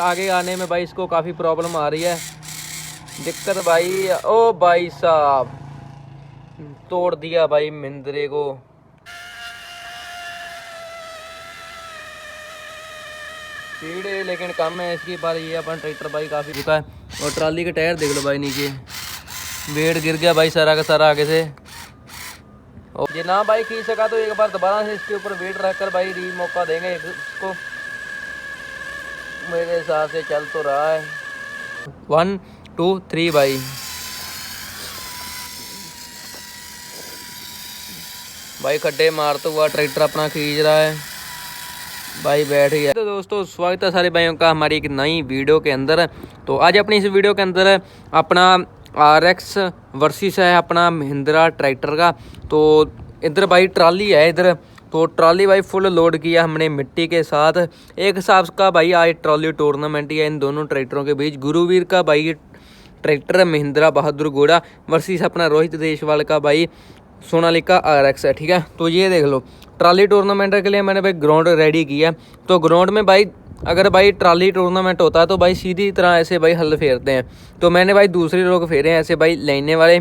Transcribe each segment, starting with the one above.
आगे आने में भाई इसको काफ़ी प्रॉब्लम आ रही है, दिक्कत भाई। ओ भाई साहब तोड़ दिया भाई महिंद्रे को। स्पीड लेकिन कम है इसकी, पर ये अपन ट्रैक्टर भाई काफ़ी चुका है। और ट्राली के टायर देख लो भाई नीचे, वेट गिर गया भाई सारा का सारा आगे से। और ये ना भाई खींच सका तो एक बार दोबारा से इसके ऊपर वेट रखकर भाई री मौका देंगे इसको। मेरे हिसाब से चल तो रहा है। 1 2 3 भाई। भाई खड्डे मारता हुआ ट्रैक्टर अपना खींच रहा है भाई, बैठ गया। तो दोस्तों स्वागत है सारे भाइयों का हमारी एक नई वीडियो के अंदर। तो आज अपनी इस वीडियो के अंदर अपना RX वर्सेस है अपना महिंद्रा ट्रैक्टर का। तो इधर भाई ट्राली है इधर, तो ट्राली भाई फुल लोड किया हमने मिट्टी के साथ। एक हिसाब का भाई आज ट्रॉली टूर्नामेंट है इन दोनों ट्रैक्टरों के बीच। गुरुवीर का भाई ट्रैक्टर महिंद्रा बहादुर घोड़ा वर्सेस अपना रोहित देशवाल का भाई सोनालिका RX है, ठीक है। तो ये देख लो ट्राली टूर्नामेंट के लिए मैंने भाई ग्राउंड रेडी किया। तो ग्राउंड में भाई अगर भाई ट्राली टूर्नामेंट होता है तो भाई सीधी तरह ऐसे भाई हल फेरते हैं। तो मैंने भाई दूसरे लोग फेरे हैं ऐसे भाई लेने वाले,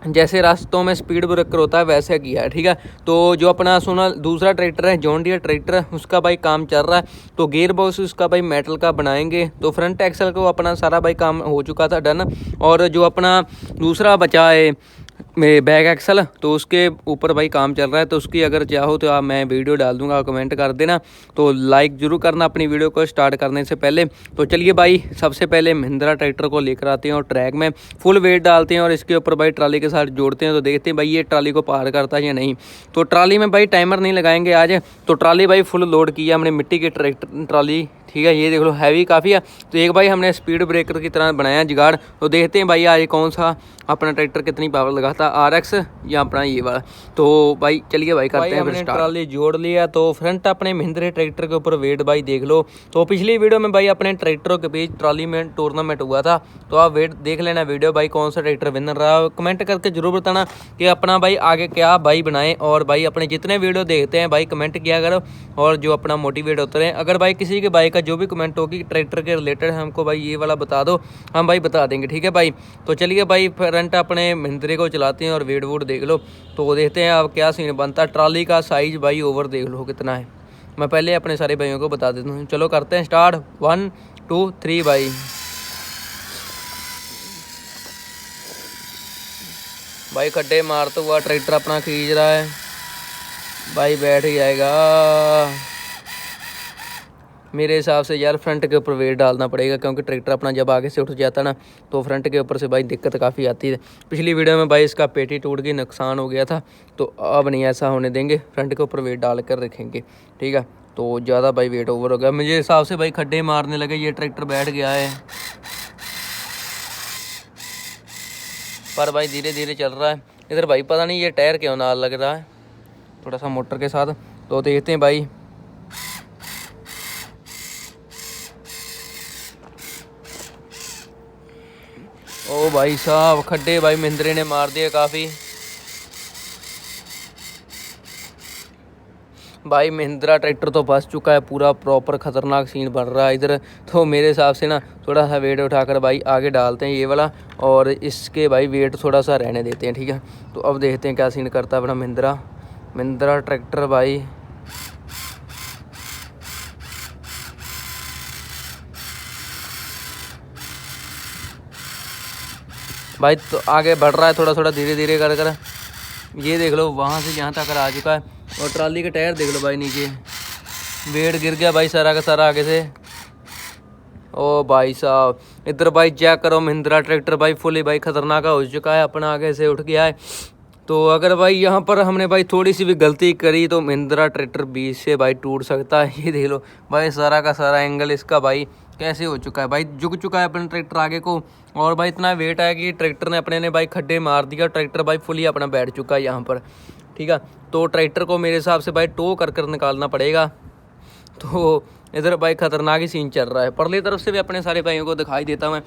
जैसे रास्तों में स्पीड ब्रेकर होता है वैसे किया है, ठीक है। तो जो अपना दूसरा ट्रैक्टर है जॉन डियर ट्रैक्टर, उसका भाई काम चल रहा है। तो गेयर बॉक्स उसका भाई मेटल का बनाएंगे। तो फ्रंट एक्सल को अपना सारा भाई काम हो चुका था डन। और जो अपना दूसरा बचा है बैक एक्सल, तो उसके ऊपर भाई काम चल रहा है। तो उसकी अगर चाहो तो आप मैं वीडियो डाल दूंगा, कमेंट कर देना। तो लाइक ज़रूर करना अपनी वीडियो को स्टार्ट करने से पहले। तो चलिए भाई सबसे पहले महिंद्रा ट्रैक्टर को लेकर आते हैं और ट्रैक में फुल वेट डालते हैं और इसके ऊपर भाई ट्राली के साथ जोड़ते हैं। तो देखते हैं भाई ये ट्राली को पार करता है या नहीं। तो ट्राली में भाई टाइमर नहीं लगाएंगे आज। तो ट्राली भाई फुल लोड की है हमने मिट्टी की ट्राली, ठीक है। ये देख लो हैवी काफ़ी है। तो एक भाई हमने स्पीड ब्रेकर की तरह बनाया जुगाड़। तो देखते हैं भाई आज कौन सा अपना ट्रैक्टर कितनी पावर लगाता है, RX या अपना ये वाला। तो भाई चलिए भाई करते हैं फिर स्टार्ट। ट्राली जोड़ लिया। तो फ्रंट अपने महिंद्रा ट्रैक्टर के ऊपर वेट भाई देख लो। तो पिछली वीडियो में भाई अपने ट्रैक्टरों के बीच ट्राली में टूर्नामेंट हुआ था। तो आप वेट देख लेना वीडियो भाई कौन सा ट्रैक्टर विनर रहा। कमेंट करके जरूर बताना कि अपना भाई आगे क्या भाई बनाए। और भाई अपने जितने वीडियो देखते हैं भाई कमेंट किया करो और जो अपना मोटिवेट होते रहे। अगर भाई किसी के भाई का जो भी कमेंट होगी ट्रैक्टर के रिलेटेड हमको भाई ये वाला बता दो, हम भाई बता देंगे, ठीक है भाई। तो चलिए भाई फ्रंट अपने महिंद्रे को चलाते हैं और वेट वूट देख लो। तो देखते हैं अब क्या सीन बनता है। ट्राली का साइज भाई ओवर देख लो कितना है। मैं पहले अपने सारे भाइयों को बता देता हूँ। चलो करते हैं स्टार्ट 1 2 3 भाई। भाई खड्डे मारता हुआ ट्रैक्टर अपना खींच रहा है भाई, बैठ ही जाएगा मेरे हिसाब से यार। फ्रंट के ऊपर वेट डालना पड़ेगा क्योंकि ट्रैक्टर अपना जब आगे से उठ जाता ना तो फ्रंट के ऊपर से भाई दिक्कत काफ़ी आती है। पिछली वीडियो में भाई इसका पेटी टूट गई, नुकसान हो गया था। तो अब नहीं ऐसा होने देंगे, फ्रंट के ऊपर वेट डाल कर रखेंगे, ठीक है। तो ज़्यादा भाई वेट ओवर हो गया मेरे हिसाब से भाई, खड्डे मारने लगे। ये ट्रैक्टर बैठ गया है पर भाई धीरे धीरे चल रहा है। इधर भाई पता नहीं ये टायर क्यों ना लग रहा है थोड़ा सा मोटर के साथ। तो देखते हैं भाई। ओ भाई साहब खड्डे भाई महिंद्रे ने मार दिए काफ़ी। भाई महिंद्रा ट्रैक्टर तो फंस चुका है पूरा, प्रॉपर खतरनाक सीन बन रहा है इधर। तो मेरे हिसाब से ना थोड़ा सा वेट उठाकर भाई आगे डालते हैं ये वाला और इसके भाई वेट थोड़ा सा रहने देते हैं, ठीक है। तो अब देखते हैं क्या सीन करता है अपना महिंद्रा ट्रैक्टर भाई। भाई तो आगे बढ़ रहा है थोड़ा थोड़ा धीरे धीरे कर कर। ये देख लो वहाँ से यहाँ तक आ चुका है। और ट्राली के टायर देख लो भाई नीचे, वेट गिर गया भाई सारा का सारा आगे से। ओ भाई साहब इधर भाई चेक करो महिंद्रा ट्रैक्टर भाई फुली भाई खतरनाक हो चुका है, अपना आगे से उठ गया है। तो अगर भाई यहाँ पर हमने भाई थोड़ी सी भी गलती करी तो महिंद्रा ट्रैक्टर बीच से भाई टूट सकता है। ये देख लो भाई सारा का सारा एंगल इसका भाई कैसे हो चुका है भाई, झुक चुका है अपना ट्रैक्टर आगे को। और भाई इतना वेट है कि ट्रैक्टर ने अपने ने भाई खड्डे मार दिया। ट्रैक्टर भाई फुली अपना बैठ चुका है यहाँ पर, ठीक है। तो ट्रैक्टर को मेरे हिसाब से भाई टो कर कर निकालना पड़ेगा। तो इधर भाई खतरनाक ही सीन चल रहा है। परली तरफ से भी अपने सारे भाइयों को दिखाई देता हूँ मैं।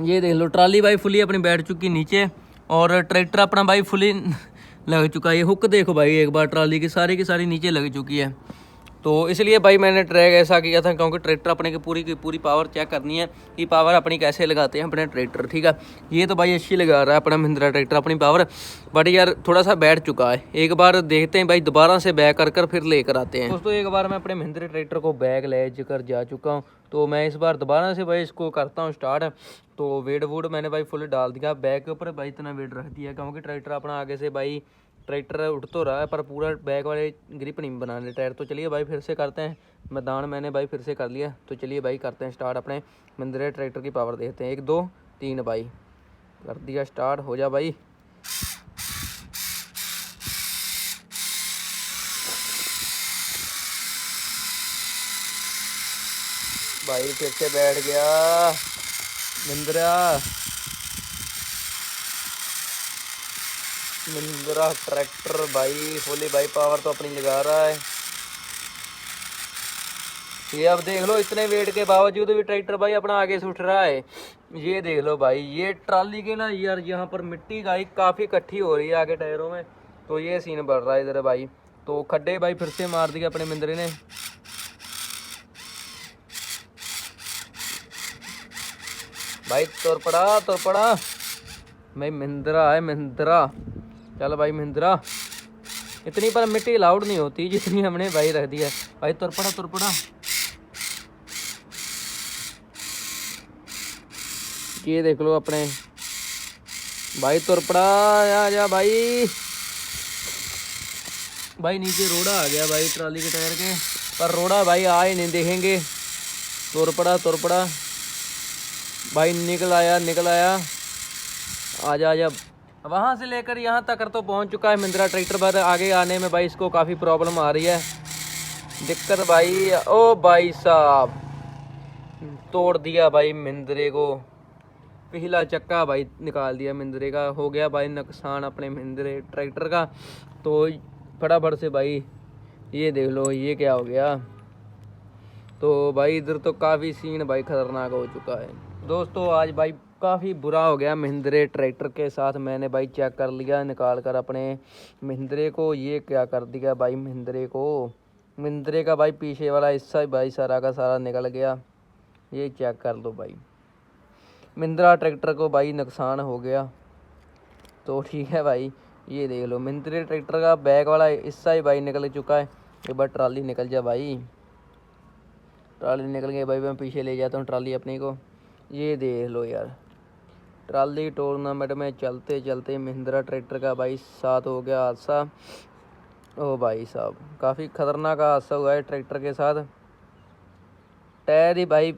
ये देख लो ट्राली भाई फुली अपनी बैठ चुकी नीचे और ट्रैक्टर अपना भाई फुली लग चुका है। ये हुक देखो भाई एक बार, ट्राली की सारी नीचे लग चुकी है। तो इसलिए भाई मैंने ट्रैक ऐसा किया था, क्योंकि ट्रैक्टर अपने की पूरी पावर चेक करनी है कि पावर अपनी कैसे लगाते हैं अपने ट्रैक्टर। ठीक है, ये तो भाई अच्छी लगा रहा है अपना महिंद्रा ट्रैक्टर अपनी पावर, बट यार थोड़ा सा बैठ चुका है। एक बार देखते हैं भाई, दोबारा से बैक कर फिर लेकर आते हैं। दोस्तों एक बार मैं अपने महिंद्रा ट्रैक्टर को बैक ले कर जा चुका हूँ, तो मैं इस बार दोबारा से भाई इसको करता हूँ स्टार्ट। तो वेट वूट मैंने भाई फुल डाल दिया, बैक के ऊपर भाई इतना वेट रख दिया, क्योंकि ट्रैक्टर अपना आगे से भाई ट्रैक्टर उठ तो रहा है पर पूरा बैक वाले ग्रिप नहीं बनाने टायर। तो चलिए भाई फिर से करते हैं, मैदान मैंने भाई फिर से कर लिया। तो चलिए भाई करते हैं स्टार्ट, अपने महिंद्रा ट्रैक्टर की पावर देखते हैं। 1 2 3 भाई कर दिया स्टार्ट, हो जा भाई। भाई फिर से बैठ गया महिंद्रा ट्रैक्टर भाई फुली भाई पावर तो अपनी लगा रहा है। ये अब देख लो, इतने वेट के बावजूद भी ट्रैक्टर भाई अपना आगे से उठ रहा है। ये देख लो भाई, ये ट्राली के ना यार यहाँ पर मिट्टी गाई काफ़ी इकट्ठी हो रही है आगे टायरों में, तो ये सीन बढ़ रहा है इधर भाई। तो खड्डे भाई फिर से मार दिया अपने महिंद्रे ने। भाई तुर पड़ा भाई, महिंद्रा है महिंद्रा। चल भाई महिंद्रा, इतनी पर मिट्टी अलाउड नहीं होती जितनी हमने भाई रख दिया भाई। तुर पड़ा ये देख लो अपने भाई, तुर पड़ा जा भाई। भाई नीचे रोड़ा आ गया भाई ट्राली के टायर के, पर रोड़ा भाई आए नहीं देखेंगे। तुर पड़ा भाई, निकल आया। आजा वहाँ से लेकर यहाँ तक तो पहुँच चुका है महिंद्रा ट्रैक्टर, पर आगे आने में भाई इसको काफ़ी प्रॉब्लम आ रही है, दिक्कत भाई। ओ भाई साहब, तोड़ दिया भाई महिंद्रे को, पिछला चक्का भाई निकाल दिया महिंद्रे का। हो गया भाई नुकसान अपने महिंद्रे ट्रैक्टर का। तो फटाफट से भाई ये देख लो ये क्या हो गया। तो भाई इधर तो काफ़ी सीन भाई खतरनाक हो चुका है दोस्तों। आज भाई काफ़ी बुरा हो गया महिंद्रे ट्रैक्टर के साथ। मैंने भाई चेक कर लिया निकाल कर अपने महिंद्रे को, ये क्या कर दिया भाई महिंद्रे का भाई पीछे वाला हिस्सा भाई सारा का सारा निकल गया। ये चेक कर लो भाई, महिंद्रा ट्रैक्टर को भाई नुकसान हो गया। तो ठीक है भाई, ये देख लो महिंद्रा ट्रैक्टर का बैक वाला हिस्सा ही भाई निकल चुका है। एक बार ट्राली निकल जा भाई, ट्राली निकल गई भाई। मैं पीछे ले जाता हूँ ट्राली अपनी को। ये देख लो यार, ट्राली टूर्नामेंट में चलते चलते महिंद्रा ट्रैक्टर का भाई साथ हो गया हादसा। ओ भाई साहब, काफ़ी खतरनाक हादसा हुआ है ट्रैक्टर के साथ। टायर ही भाई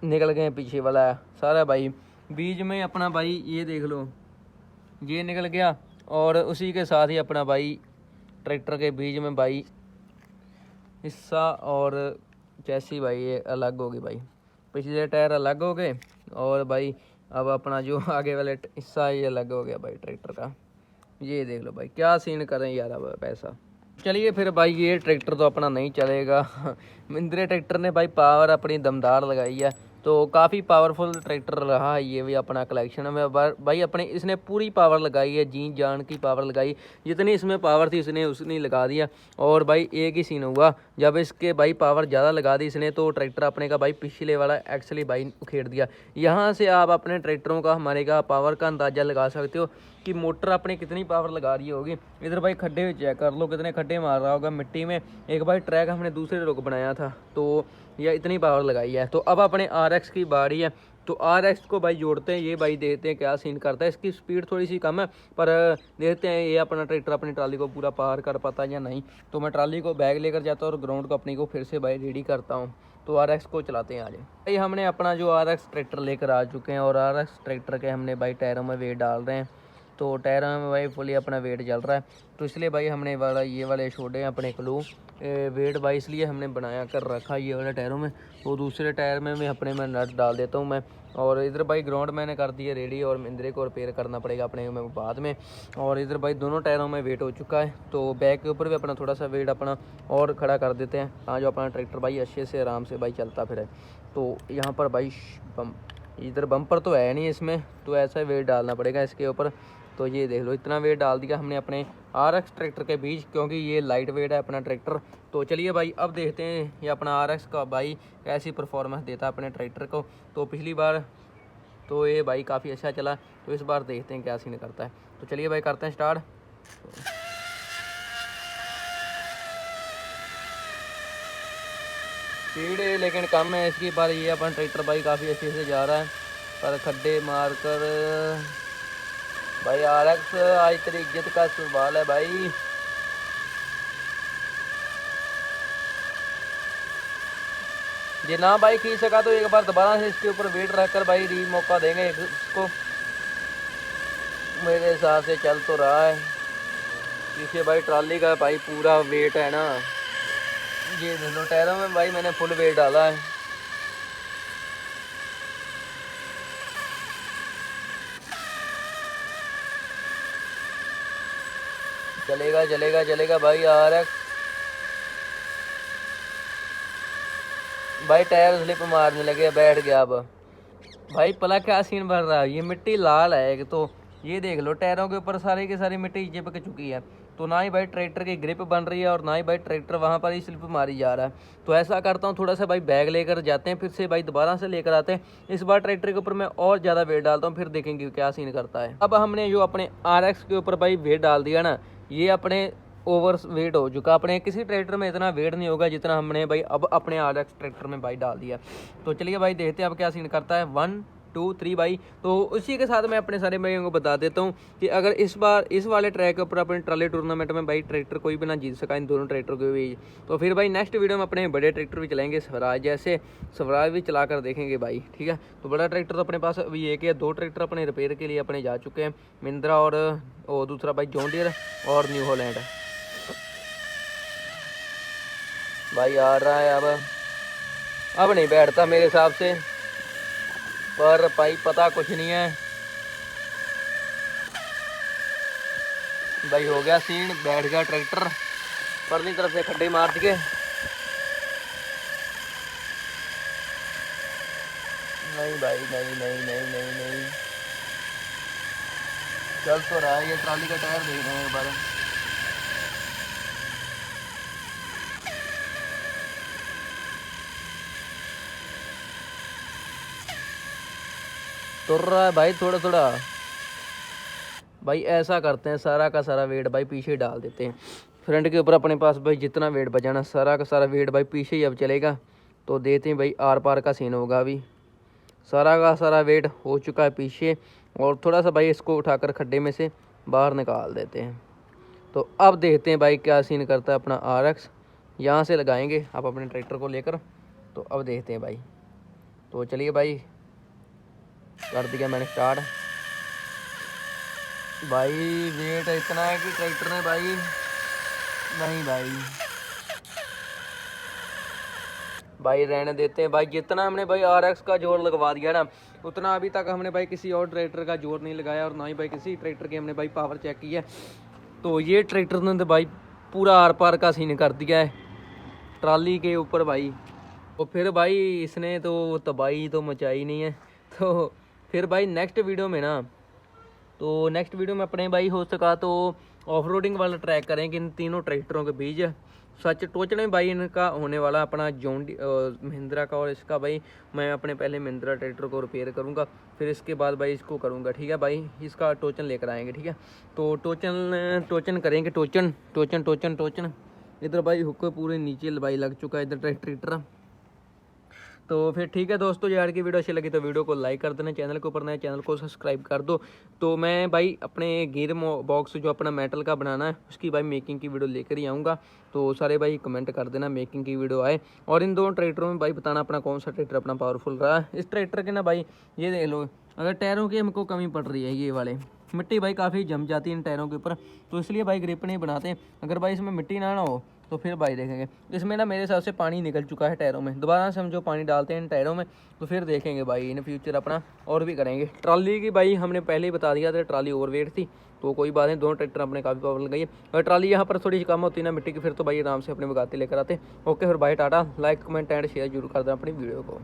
निकल गए पीछे वाला सारा भाई, बीच में अपना भाई ये देख लो ये निकल गया, और उसी के साथ ही अपना भाई ट्रैक्टर के बीच में भाई हिस्सा और चैसी भाई ये अलग हो गई भाई, पिछले टायर अलग हो गए, और भाई अब अपना जो आगे वाले हिस्सा ये अलग हो गया भाई ट्रैक्टर का। ये देख लो भाई, क्या सीन करें यार अब पैसा। चलिए फिर भाई, ये ट्रैक्टर तो अपना नहीं चलेगा। महिंद्रा ट्रैक्टर ने भाई पावर अपनी दमदार लगाई है, तो काफ़ी पावरफुल ट्रैक्टर रहा है ये भी अपना कलेक्शन में भाई। अपने इसने पूरी पावर लगाई है, जी जान की पावर लगाई, जितनी इसमें पावर थी इसने उसने लगा दिया। और भाई एक ही सीन हुआ, जब इसके भाई पावर ज़्यादा लगा दी इसने, तो ट्रैक्टर अपने का भाई पिछले वाला एक्चुअली भाई उखेड़ दिया। यहाँ से आप अपने ट्रैक्टरों का हमारे का पावर का अंदाज़ा लगा सकते हो कि मोटर अपने कितनी पावर लगा रही होगी। इधर भाई खड्डे चेक कर लो, कितने खड्डे मार रहा होगा मिट्टी में। एक भाई ट्रैक हमने दूसरे रोक बनाया था, तो यह इतनी पावर लगाई है। तो अब अपने RX की बारी है, तो RX को भाई जोड़ते हैं, ये भाई देखते हैं क्या सीन करता है। इसकी स्पीड थोड़ी सी कम है, पर देखते हैं ये अपना ट्रैक्टर अपनी ट्राली को पूरा पार कर पाता है या नहीं। तो मैं ट्राली को बैग लेकर जाता हूँ और ग्राउंड को अपनी को फिर से भाई रेडी करता हूँ। तो RX को चलाते हैं आज भाई। हमने अपना जो RX ट्रैक्टर लेकर आ चुके हैं, और RX ट्रैक्टर के हमने भाई टायरों में वेट डाल रहे हैं। तो टायरों में भाई फुली अपना वेट चल रहा है, तो इसलिए भाई हमने वाला ये वाले छोड़े हैं अपने क्लू वेट भाई, इसलिए हमने बनाया कर रखा ये वाले टायरों में। तो दूसरे टायर में मैं अपने में नट डाल देता हूँ मैं। और इधर भाई ग्राउंड मैंने कर दिया रेडी, और महिंद्रे को रिपेयर करना पड़ेगा अपने में बाद में। और इधर भाई दोनों टायरों में वेट हो चुका है, तो बैक के ऊपर भी अपना थोड़ा सा वेट अपना और खड़ा कर देते हैं, हाँ, जो अपना ट्रैक्टर भाई अच्छे से आराम से भाई चलता फिर है। तो यहाँ पर भाई इधर बम्पर तो है नहीं इसमें, तो ऐसा वेट डालना पड़ेगा इसके ऊपर। तो ये देख लो इतना वेट डाल दिया हमने अपने RX ट्रैक्टर के बीच, क्योंकि ये लाइट वेट है अपना ट्रैक्टर। तो चलिए भाई अब देखते हैं ये अपना RX का भाई कैसी परफॉर्मेंस देता है अपने ट्रैक्टर को। तो पिछली बार तो ये भाई काफ़ी अच्छा चला, तो इस बार देखते हैं क्या सीन करता है। तो चलिए भाई करते हैं स्टार्ट। स्पीड लेकिन कम है इसकी, पर ये अपन ट्रैक्टर भाई काफ़ी अच्छे से जा रहा है, पर खड्डे मार कर भाई RX आज तेरी इज्जत का सवाल है भाई। ये ना भाई खींच सका तो एक बार दोबारा से इसके ऊपर वेट रखकर भाई मौका देंगे इसको। मेरे हिसाब से चल तो रहा है, पीछे भाई ट्रॉली का भाई पूरा वेट है ना। ये देख लो टायरों में भाई मैंने फुल वेट डाला है। चलेगा चलेगा चलेगा भाई RX। भाई टायर स्लिप मारने लगे, बैठ गया। अब भाई पला क्या सीन भर रहा है, ये मिट्टी लाल है एक तो ये देख लो टायरों के ऊपर सारी की सारी मिट्टी चिपक चुकी है। तो ना ही भाई ट्रैक्टर की ग्रिप बन रही है और ना ही भाई ट्रैक्टर वहाँ पर ही स्लिप मारी जा रहा है। तो ऐसा करता हूँ थोड़ा सा भाई बैग लेकर जाते हैं, फिर से भाई दोबारा से लेकर आते हैं। इस बार ट्रैक्टर के ऊपर मैं और ज़्यादा वेट डालता हूँ, फिर देखेंगे क्या सीन करता है। अब हमने जो अपने RX के ऊपर भाई वेट डाल दिया ना, ये अपने ओवर वेट हो चुका। अपने किसी ट्रैक्टर में इतना वेट नहीं होगा जितना हमने भाई अब अपने RX ट्रैक्टर में भाई डाल दिया। तो चलिए भाई देखते हैं अब क्या सीन करता है। 1 2 3 भाई। तो उसी के साथ मैं अपने सारे भाइयों को बता देता हूँ कि अगर इस बार इस वाले ट्रैक के ऊपर अपने ट्रॉली टूर्नामेंट में भाई ट्रैक्टर कोई भी ना जीत सका इन दोनों ट्रैक्टर के बीच, तो फिर भाई नेक्स्ट वीडियो में अपने बड़े ट्रैक्टर भी चलाएंगे, स्वराज जैसे स्वराज भी चला कर देखेंगे भाई, ठीक है। तो बड़ा ट्रैक्टर तो अपने पास अभी एक है, 2 ट्रैक्टर अपने रिपेयर के लिए अपने जा चुके हैं, महिंद्रा और दूसरा भाई जॉन डियर और न्यू हॉलैंड भाई आ रहा है। अब नहीं बैठता मेरे हिसाब से, पर भाई पता कुछ नहीं है भाई। हो गया सीन, बैठ गया ट्रैक्टर, परली तरफ से खड्डे मार दिए। नहीं भाई नहीं नहीं नहीं नहीं नहीं, चल तो रहा है। ये ट्रॉली का टायर देख रहे हैं एक बार। तुर रहा है भाई थोड़ा थोड़ा। भाई ऐसा करते हैं, सारा का सारा वेट भाई पीछे डाल देते हैं। फ्रंट के ऊपर अपने पास भाई जितना वेट बचाना सारा का सारा वेट भाई पीछे ही अब चलेगा। तो देते हैं भाई आर पार का सीन होगा। अभी सारा का सारा वेट हो चुका है पीछे, और थोड़ा सा भाई इसको उठाकर खड्डे में से बाहर निकाल देते हैं। तो अब देखते हैं भाई क्या सीन करता है अपना RX। यहाँ से लगाएंगे आप अपने ट्रैक्टर को लेकर। तो अब देखते हैं भाई। तो चलिए भाई कर दिया मैंने स्टार्ट। भाई वेट इतना है कि ट्रैक्टर ने भाई नहीं भाई रहने देते हैं भाई। जितना हमने भाई RX का जोर लगवा दिया ना, उतना अभी तक हमने भाई किसी और ट्रैक्टर का जोर नहीं लगाया, और ना ही भाई किसी ट्रैक्टर की हमने भाई पावर चेक की है। तो ये ट्रैक्टर ने तो भाई पूरा आर पार का सीन कर दिया है ट्राली के ऊपर भाई। तो फिर भाई इसने तो तबाही तो मचाई नहीं है। तो फिर भाई नेक्स्ट वीडियो में ना, तो नेक्स्ट वीडियो में अपने भाई हो सका तो ऑफ रोडिंग वाला ट्रैक करेंगे इन तीनों ट्रैक्टरों के बीच। सच टोचने भाई इनका होने वाला अपना महिंद्रा का, और इसका भाई मैं अपने पहले महिंद्रा ट्रैक्टर को रिपेयर करूंगा, फिर इसके बाद भाई इसको करूंगा, ठीक है भाई। इसका टोचन लेकर आएंगे, ठीक है। तो टोचन करेंगे, टोचन। इधर भाई हुक पूरे नीचे भाई लग चुका है इधर ट्रैक्टर। तो फिर ठीक है दोस्तों, यार की वीडियो अच्छी लगी तो वीडियो को लाइक कर देना, चैनल के ऊपर नए चैनल को सब्सक्राइब कर दो। तो मैं भाई अपने गियर बॉक्स जो अपना मेटल का बनाना है उसकी भाई मेकिंग की वीडियो लेकर ही आऊँगा। तो सारे भाई कमेंट कर देना मेकिंग की वीडियो आए, और इन दोनों ट्रैक्टरों में भाई बताना अपना कौन सा ट्रैक्टर अपना पावरफुल रहा है। इस ट्रैक्टर के ना भाई ये देख लो, अगर टायरों की हमको कमी पड़ रही है, ये वाले मिट्टी भाई काफ़ी जम जाती है इन टायरों के ऊपर, तो इसलिए भाई ग्रिप नहीं बनाते। अगर भाई इसमें मिट्टी ना हो तो फिर भाई देखेंगे। इसमें ना मेरे हिसाब से पानी निकल चुका है टायरों में, दोबारा से हम जो पानी डालते हैं इन टायरों में, तो फिर देखेंगे भाई इन फ्यूचर अपना और भी करेंगे। ट्रॉली की भाई हमने पहले ही बता दिया था, ट्रॉली ओवरवेट थी, तो कोई बात नहीं, दोनों ट्रैक्टर अपने काफ़ी पावर लगाई है। अगर ट्रॉली यहाँ पर थोड़ी सी कम होती है ना मिट्टी की, फिर तो भाई आराम से अपने भगाते लेकर आते। ओके फिर भाई Tata, like comment and share जरूर कर देना अपनी वीडियो को।